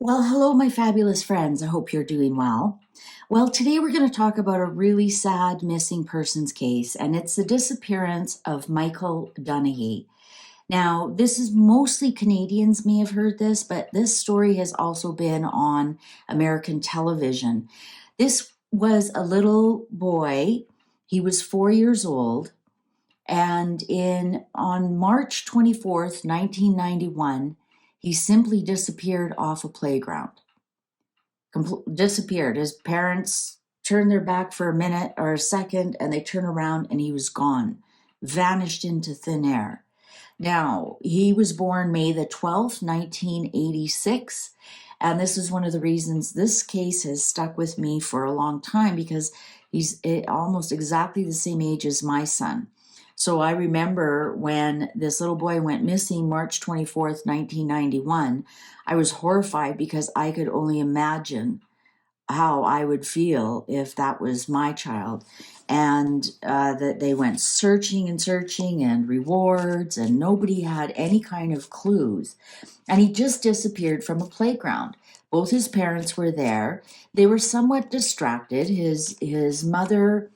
Well, hello, my fabulous friends. I hope you're doing well. Well, today we're going to talk about a really sad missing persons case, and it's the disappearance of Michael Dunahee. Now, this is mostly Canadians may have heard this, but this story has also been on American television. This was a little boy. He was 4 years old, and on March 24th, 1991, he simply disappeared off a playground. Disappeared. His parents turned their back for a minute or a second, and they turned around and he was gone, vanished into thin air. Now, he was born May the 12th, 1986, and this is one of the reasons this case has stuck with me for a long time, because he's almost exactly the same age as my son. So I remember when this little boy went missing March 24th, 1991, I was horrified because I could only imagine how I would feel if that was my child. And that they went searching and searching and rewards, and nobody had any kind of clues. And he just disappeared from a playground. Both his parents were there. They were somewhat distracted. His mother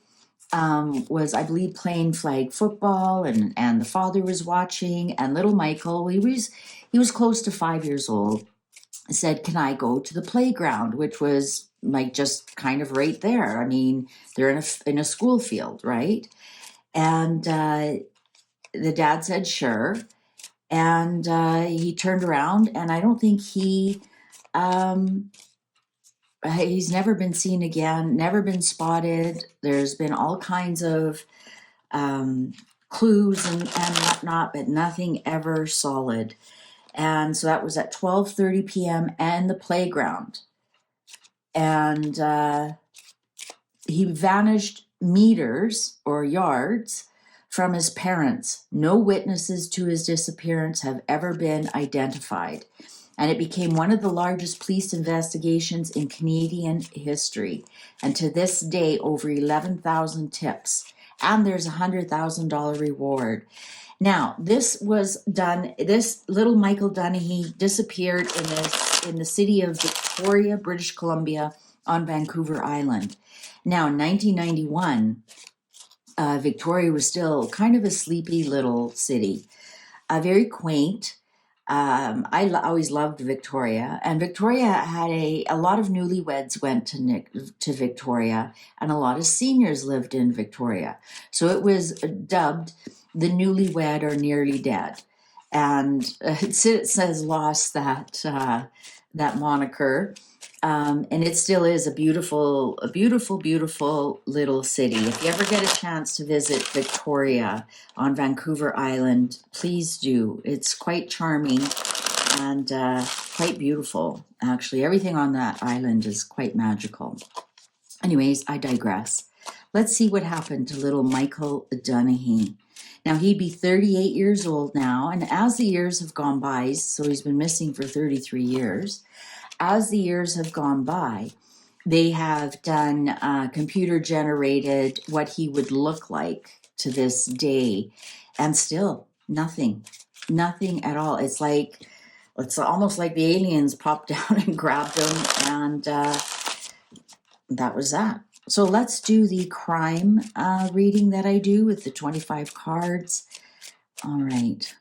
was, I believe, playing flag football, and the father was watching. And little Michael, he was close to 5 years old, said, "Can I go to the playground?" Which was like just kind of right there. I mean, they're in a school field, right? And the dad said, "Sure." And he turned around, and I don't think um, he's never been seen again, never been spotted. There's been all kinds of clues and whatnot, but nothing ever solid. And so that was at 12:30 p.m. and the playground. And he vanished meters or yards from his parents. No witnesses to his disappearance have ever been identified. And it became one of the largest police investigations in Canadian history. And to this day, over 11,000 tips. And there's a $100,000 reward. Now, this little Michael Dunahee disappeared in the city of Victoria, British Columbia, on Vancouver Island. Now, in 1991, Victoria was still kind of a sleepy little city, very quaint. I always loved Victoria, and Victoria had a lot of newlyweds went to Victoria, and a lot of seniors lived in Victoria. So it was dubbed the newlywed or nearly dead, and it says lost that moniker. And it still is a beautiful, beautiful little city. If you ever get a chance to visit Victoria on Vancouver Island, please do. It's quite charming and quite beautiful, actually. Everything on that island is quite magical. Anyways, I digress. Let's see what happened to little Michael Dunahee. Now, he'd be 38 years old now, and as the years have gone by, so he's been missing for 33 years, as the years have gone by, they have done computer-generated what he would look like to this day, and still nothing at all. It's almost like the aliens popped down and grabbed him, and that was that. So let's do the crime reading that I do with the 25 cards. All right.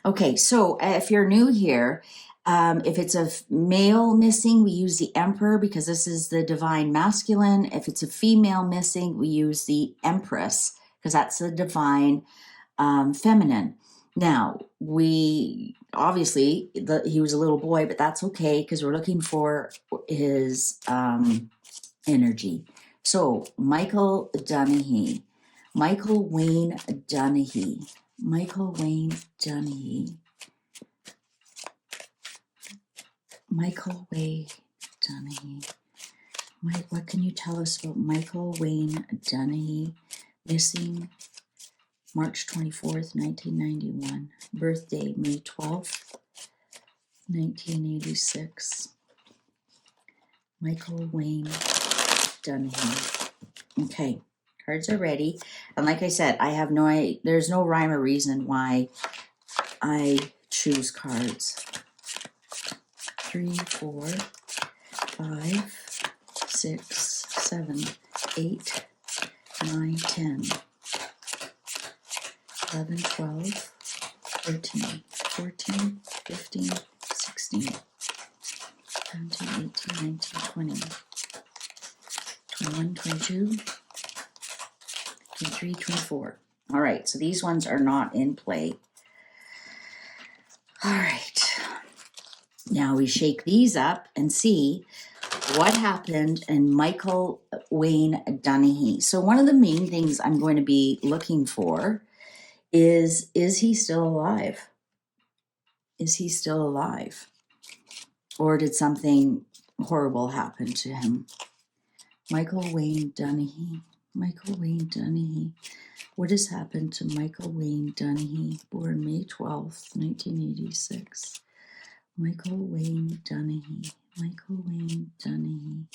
Okay, so if you're new here, if it's a male missing, we use the Emperor because this is the divine masculine. If it's a female missing, we use the Empress because that's the divine feminine. Now, he was a little boy, but that's okay because we're looking for his energy. So, Michael Dunahee, Michael Wayne Dunahee. Michael Wayne Dunahee. Michael Wayne Dunahee. What can you tell us about Michael Wayne Dunahee? Missing March 24th, 1991. Birthday May 12th, 1986. Michael Wayne Dunahee. Okay, cards are ready. And like I said, there's no rhyme or reason why I choose cards. 3, 4, 5, 6, 7, 8, 9, 10, 11, 12, 13, 14, 15, 16, 17, 18, 19, 20, 21, 22, 23, 24. All right, so these ones are not in play. All right. Now we shake these up and see what happened in Michael Wayne Dunahee. So one of the main things I'm going to be looking for is he still alive? Is he still alive? Or did something horrible happen to him? Michael Wayne Dunahee. Michael Wayne Dunahee. What has happened to Michael Wayne Dunahee, born May 12th, 1986? Michael Wayne Dunahee. Michael Wayne Dunahee.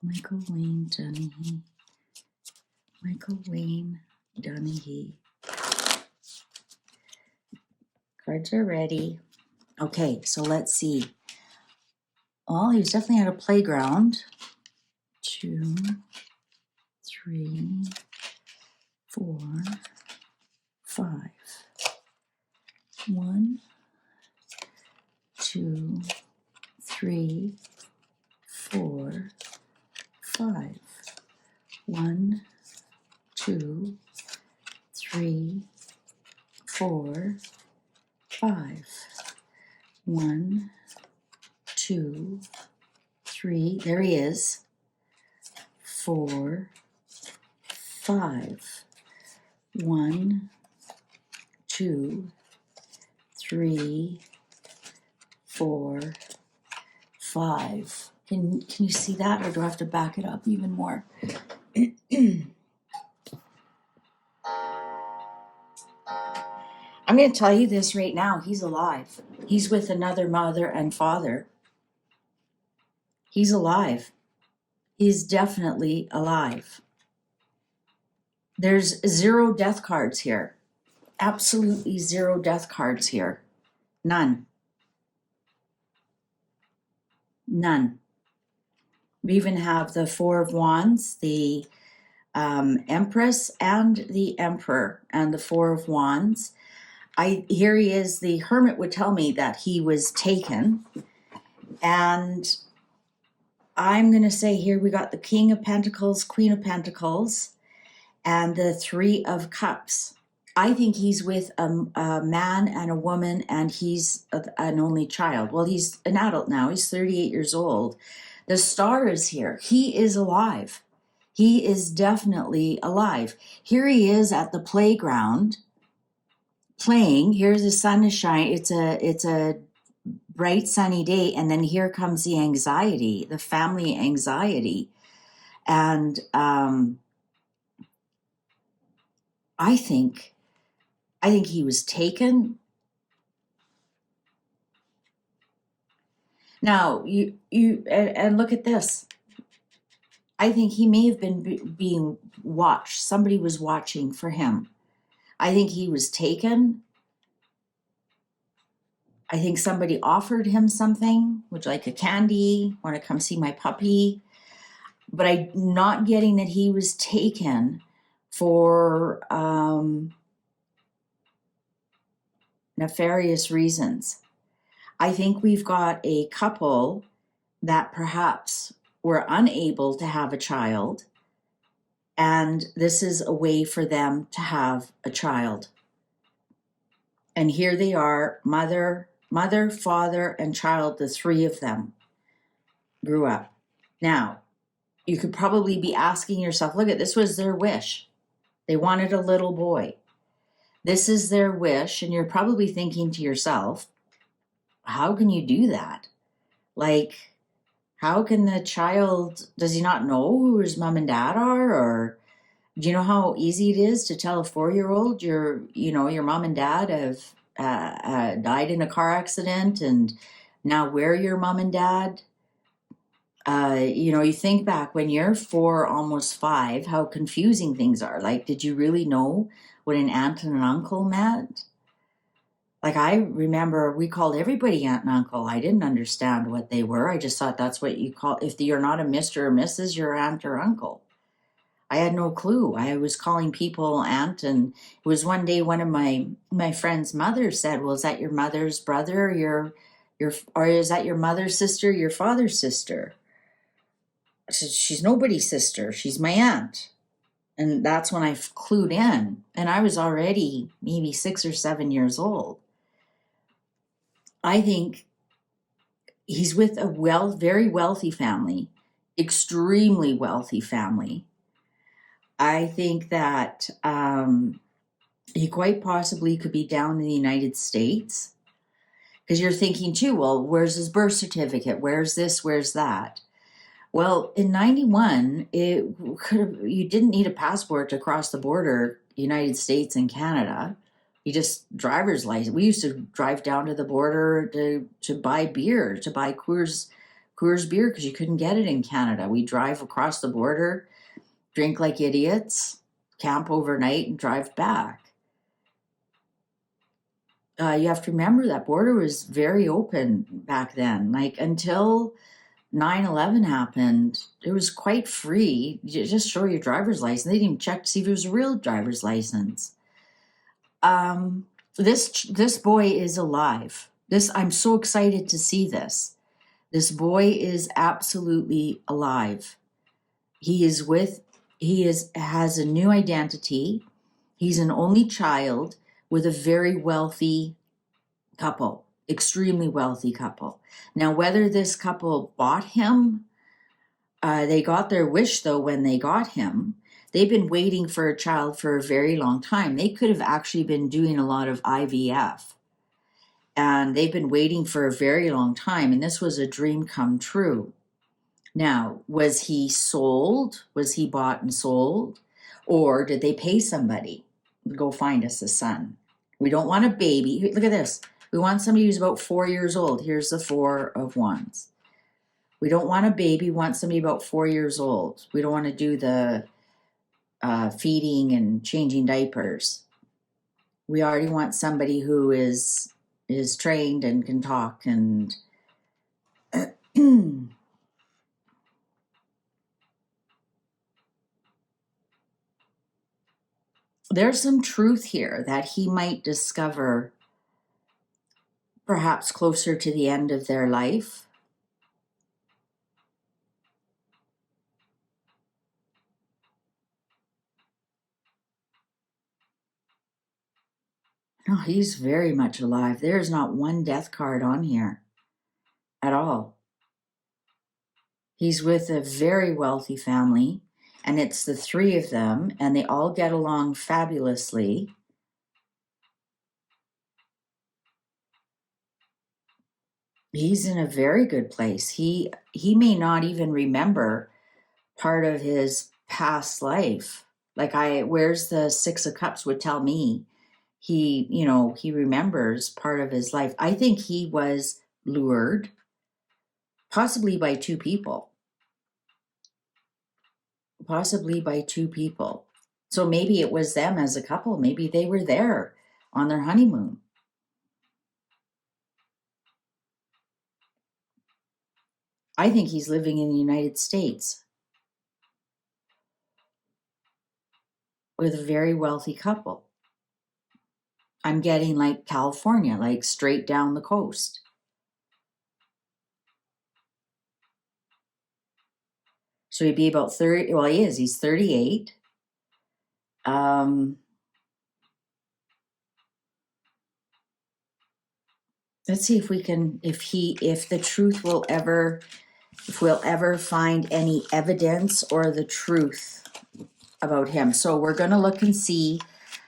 Michael Wayne Dunahee. Michael Wayne Dunahee. Cards are ready. Okay, so let's see. Well, he was definitely at a playground. 2, 3, 4, 5. 1, 2, 3, 4, 5. 1, 2, 3, 4, 5. 1, 2, 3. There he is. 4, 5. 1, 2, 3, 4, 5. Can you see that, or do I have to back it up even more? I'm going to tell you this right now. He's alive. He's with another mother and father. He's alive. He's definitely alive. There's 0 death cards here. Absolutely 0 death cards here. None. None. We even have the 4 of Wands, the Empress, and the Emperor, and the 4 of Wands. Here he is. The Hermit would tell me that he was taken. And I'm going to say here we got the King of Pentacles, Queen of Pentacles, and the 3 of Cups. I think he's with a man and a woman, and he's an only child. Well, he's an adult now. He's 38 years old. The Star is here. He is alive. He is definitely alive. Here he is at the playground playing. Here's the sun is shining. It's a bright sunny day, and then here comes the anxiety, the family anxiety. And I think he was taken. Now you and look at this. I think he may have been being watched. Somebody was watching for him. I think he was taken. I think somebody offered him something, would you like a candy? Want to come see my puppy? But I'm not getting that he was taken for nefarious reasons. I think we've got a couple that perhaps were unable to have a child, and this is a way for them to have a child. And here they are, mother, father, and child, the 3 of them grew up. Now, you could probably be asking yourself, look, this was their wish. They wanted a little boy. This is their wish, and you're probably thinking to yourself, how can you do that? Like, how can the child, does he not know who his mom and dad are? Or do you know how easy it is to tell a 4-year-old your mom and dad have died in a car accident, and now we're your mom and dad? You think back when you're 4, almost 5, how confusing things are. Like, did you really know what an aunt and an uncle meant? Like, I remember we called everybody aunt and uncle. I didn't understand what they were. I just thought that's what you call, if you're not a Mr. or Mrs., you're aunt or uncle. I had no clue. I was calling people aunt, and it was one day one of my friend's mother said, "Well, is that your mother's brother, or or is that your mother's sister, your father's sister?" I said, "She's nobody's sister. She's my aunt." And that's when I clued in, and I was already maybe 6 or 7 years old. I think he's with a very wealthy family, extremely wealthy family. I think that he quite possibly could be down in the United States, because you're thinking too, well, where's his birth certificate? Where's this? Where's that? Well, in 91, you didn't need a passport to cross the border, United States and Canada. You just driver's license. We used to drive down to the border to buy beer, to buy Coors beer, because you couldn't get it in Canada. We drive across the border, drink like idiots, camp overnight, and drive back. You have to remember that border was very open back then. Like, until 9/11 happened, it was quite free. You just show your driver's license. They didn't even check to see if it was a real driver's license. This boy is alive. I'm so excited to see this. This boy is absolutely alive. Has a new identity. He's an only child with a very wealthy couple, extremely wealthy couple. Now, whether this couple bought him, they got their wish though when they got him. They've been waiting for a child for a very long time. They could have actually been doing a lot of IVF. And they've been waiting for a very long time. And this was a dream come true. Now, was he sold? Was he bought and sold? Or did they pay somebody to go find us a son? We don't want a baby. Look at this. We want somebody who's about 4 years old. Here's the 4 of wands. We don't want a baby. We want somebody about 4 years old. We don't want to do the feeding and changing diapers. We already want somebody who is trained and can talk and there's some truth here that he might discover perhaps closer to the end of their life. No, he's very much alive. There's not one death card on here at all. He's with a very wealthy family, and it's the 3 of them, and they all get along fabulously. He's in a very good place. He may not even remember part of his past life. Like, where's the 6 of Cups would tell me he remembers part of his life. I think he was lured, possibly by 2 people. So maybe it was them as a couple. Maybe they were there on their honeymoon. I think he's living in the United States with a very wealthy couple. I'm getting like California, like straight down the coast. So he'd be about 30. Well, he's 38. Let's see if we'll ever find any evidence or the truth about him. So we're going to look and see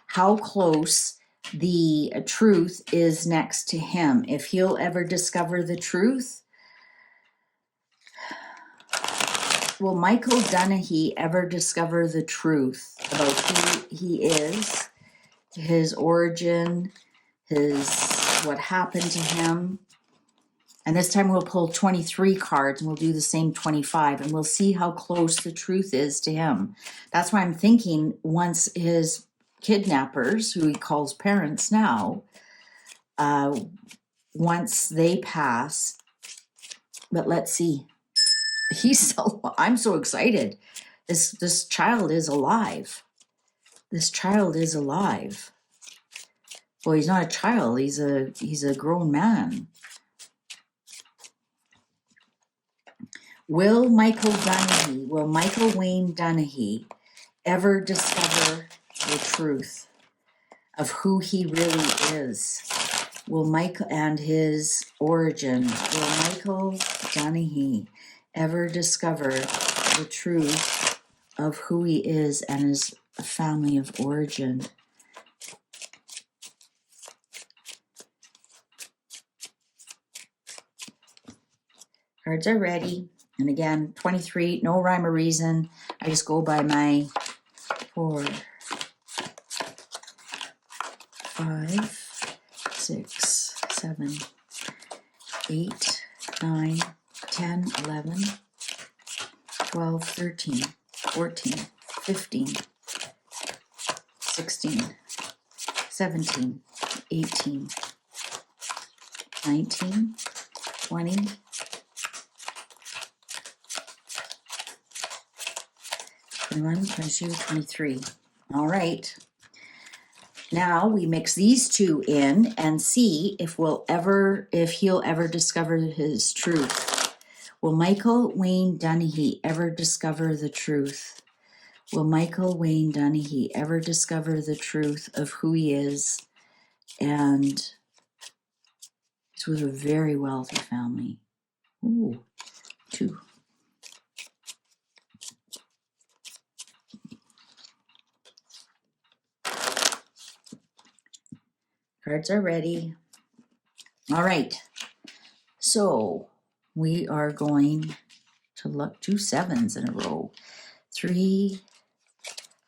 how close the truth is next to him. If he'll ever discover the truth. Will Michael Dunahee ever discover the truth about who he is, his origin, what happened to him? And this time we'll pull 23 cards and we'll do the same 25 and we'll see how close the truth is to him. That's why I'm thinking once his kidnappers, who he calls parents now, once they pass, but let's see. I'm so excited. This child is alive. This child is alive. Well, he's not a child, he's a grown man. Will Michael Wayne Dunahee ever discover the truth of who he really is? Will Michael and his origin, will Michael Dunahee ever discover the truth of who he is and his family of origin? Cards are ready. And again, 23, no rhyme or reason. I just go by my 4, 5, 6, 7, 8, 9, 10, 11, 12, 13, 14, 15, 16, 17, 18, 19, 20, 21, 22, 23. All right. Now we mix these two in and see if he'll ever discover his truth. Will Michael Wayne Dunahee ever discover the truth? Will Michael Wayne Dunahee ever discover the truth of who he is? And he's with a very wealthy family. Ooh, 2. Cards are ready. All right. So we are going to look 2 7s in a row. 3,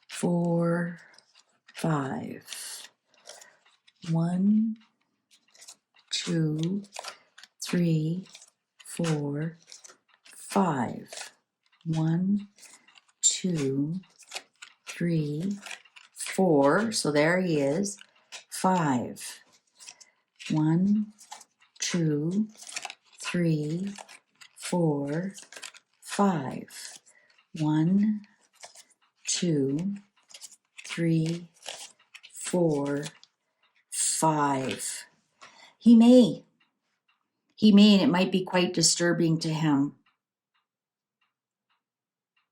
4, 5. 1, 2, 3, 4, 5. 1, 2, 3, 4. So there he is. 5. 1, 2, 3, 4, 5. 1, 2, 3, 4, 5. He may, and it might be quite disturbing to him.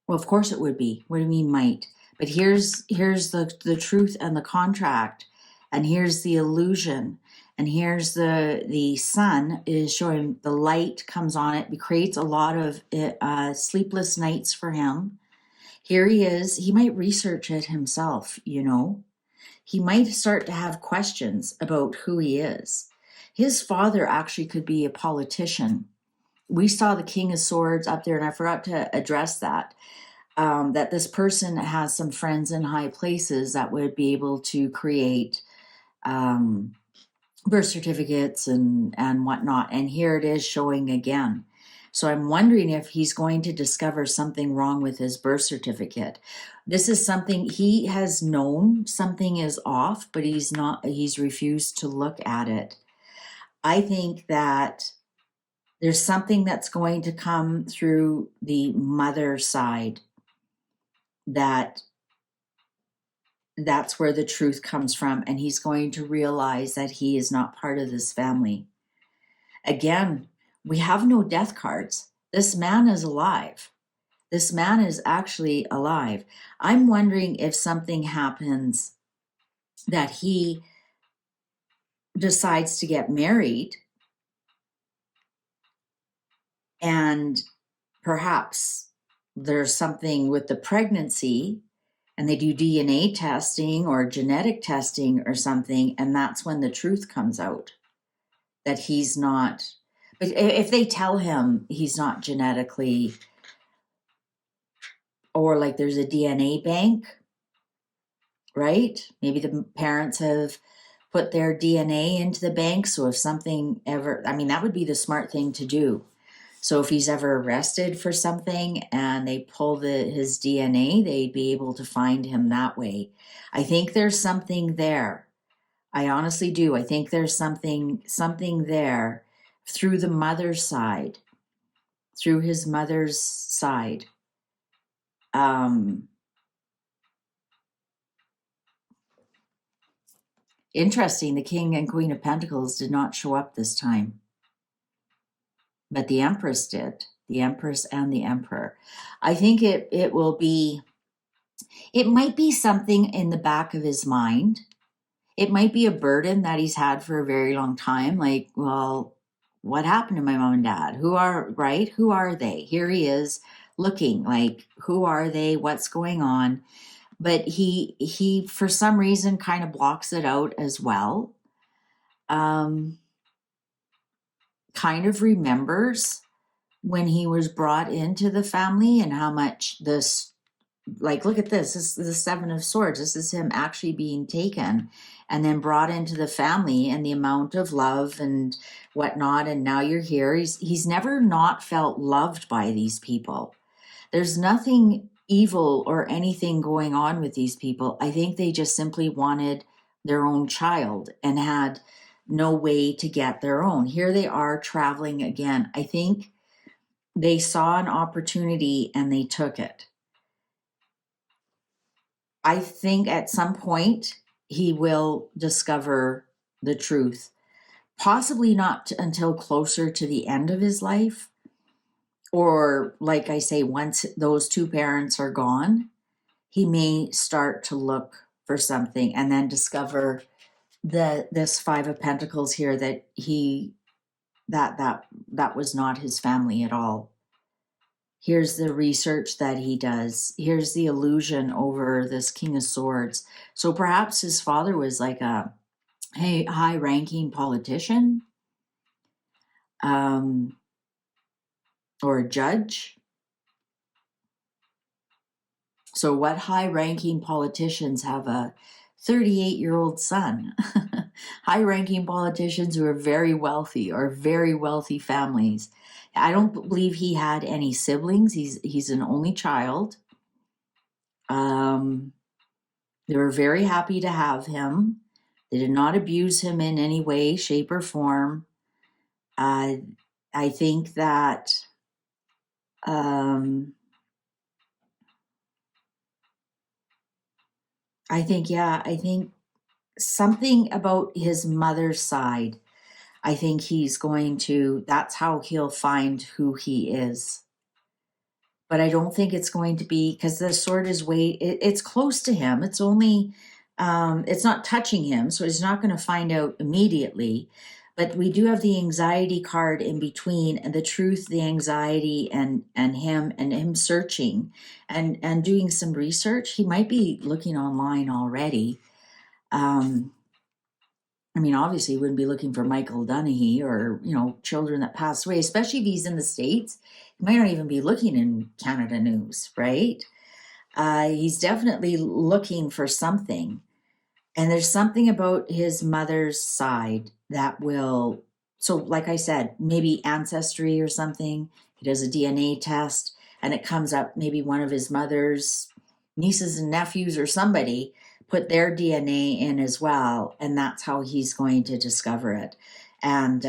Well, of course it would be. What do you mean might? But here's the truth and the contract, and here's the illusion, and here's the sun is showing the light comes on it. It creates a lot of sleepless nights for him. Here he is. He might research it himself, you know. He might start to have questions about who he is. His father actually could be a politician. We saw the King of Swords up there, and I forgot to address that. That this person has some friends in high places that would be able to create birth certificates and whatnot. And here it is showing again. So I'm wondering if he's going to discover something wrong with his birth certificate. This is something he has known something is off, but he's refused to look at it. I think that there's something that's going to come through the mother side that's where the truth comes from, and he's going to realize that he is not part of this family. Again, we have no death cards. This man is alive. This man is actually alive. I'm wondering if something happens that he decides to get married, and perhaps there's something with the pregnancy and they do DNA testing or genetic testing or something, and that's when the truth comes out that he's not. But if they tell him he's not genetically, or like there's a DNA bank, right? Maybe the parents have put their DNA into the bank. So if something ever, I mean, that would be the smart thing to do. So if he's ever arrested for something and they pull his DNA, they'd be able to find him that way. I think there's something there. I honestly do. I think there's something there through the mother's side, through his mother's side. Interesting, the King and Queen of Pentacles did not show up this time. But the Empress did. The Empress and the Emperor. I think it will be, it might be something in the back of his mind. It might be a burden that he's had for a very long time. Like, well, what happened to my mom and dad? Who are they? Here he is looking like, who are they? What's going on? But he for some reason kind of blocks it out as well. Kind of remembers when he was brought into the family and how much this, like, look at this is the Seven of Swords. This is him actually being taken and then brought into the family, and the amount of love and whatnot. And now you're here. He's never not felt loved by these people. There's nothing evil or anything going on with these people. I think they just simply wanted their own child and had no way to get their own. Here they are traveling again. I think they saw an opportunity and they took it. I think at some point he will discover the truth, possibly not until closer to the end of his life, or like I say, once those two parents are gone, he may start to look for something and then discover this Five of Pentacles here, that that was not his family at all. Here's the research that he does. Here's the illusion over this King of Swords. So perhaps his father was like a high-ranking politician, or a judge. So what high-ranking politicians have a 38-year-old son? High-ranking politicians who are very wealthy, or very wealthy families. I don't believe he had any siblings. He's an only child. They were very happy to have him. They did not abuse him in any way, shape, or form. I think that I think something about his mother's side. I think he's going to, that's how he'll find who he is. But I don't think it's going to be, because the sword is it's close to him. It's only, it's not touching him, so he's not going to find out immediately. But we do have the anxiety card in between, and the truth, the anxiety, and him searching and doing some research. He might be looking online already. I mean, obviously, he wouldn't be looking for Michael Dunahee or, children that passed away, especially if he's in the States. He might not even be looking in Canada news, right? He's definitely looking for something. And there's something about his mother's side that will, so like I said, maybe ancestry or something. He does a DNA test and it comes up, maybe one of his mother's nieces and nephews or somebody put their DNA in as well. And that's how he's going to discover it. And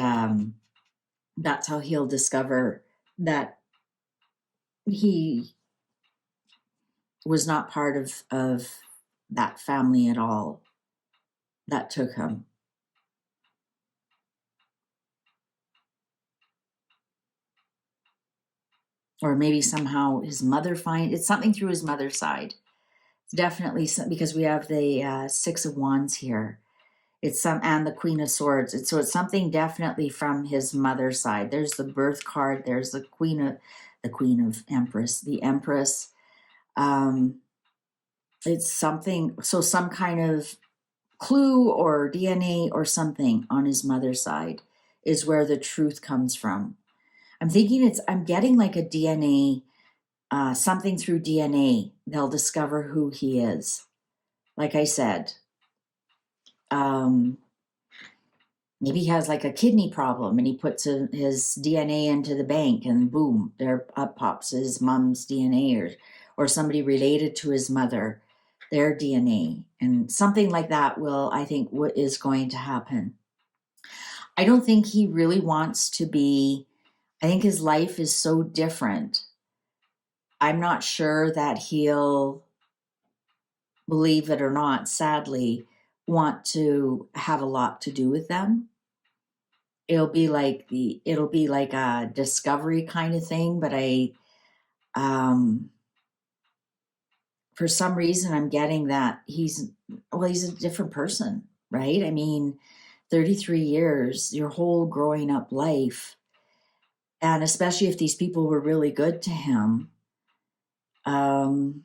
that's how he'll discover that he was not part of that family at all that took him. Or maybe somehow his mother it's something through his mother's side. It's definitely because we have the Six of Wands here. It's and the Queen of Swords. So it's something definitely from his mother's side. There's the birth card. There's the Queen of Empress, the Empress. It's something. So some kind of clue or DNA or something on his mother's side is where the truth comes from. I'm getting like a DNA, something through DNA. They'll discover who he is. Like I said, maybe he has like a kidney problem and he puts his DNA into the bank and boom, there up pops his mom's DNA, or somebody related to his mother, their DNA, and something like that will, I think, what is going to happen. I don't think he really wants to be, I think his life is so different. I'm not sure that he'll, believe it or not, sadly, want to have a lot to do with them. It'll be like a discovery kind of thing, but um for some reason I'm getting that he's a different person, right? I mean, 33 years, your whole growing up life, and especially if these people were really good to him. um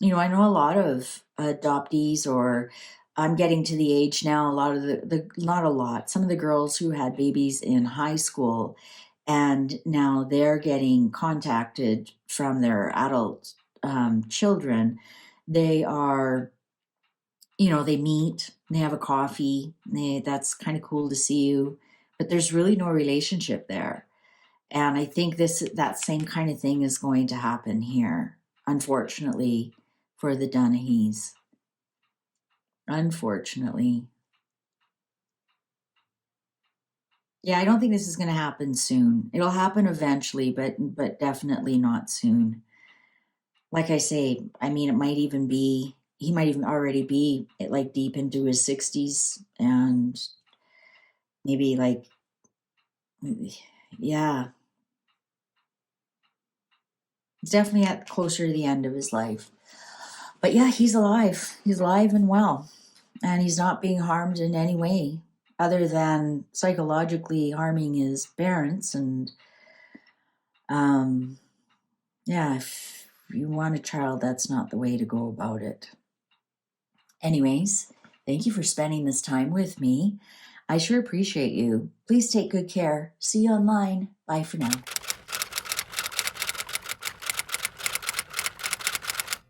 I know a lot of adoptees, or I'm getting to the age now, a lot of not a lot, some of the girls who had babies in high school and now they're getting contacted from their adult children. They are, they meet, they have a coffee, that's kind of cool to see you, but there's really no relationship there. And I think that same kind of thing is going to happen here, unfortunately, for the Dunahees. Unfortunately. Yeah, I don't think this is going to happen soon. It'll happen eventually, but definitely not soon. Like I say, I mean, he might even already be like deep into his 60s, and maybe like, yeah, he's definitely at closer to the end of his life. But yeah, he's alive. He's alive and well, and he's not being harmed in any way other than psychologically harming his parents. And yeah, if you want a child, that's not the way to go about it. Anyways, thank you for spending this time with me. I sure appreciate you. Please take good care. See you online. Bye for now.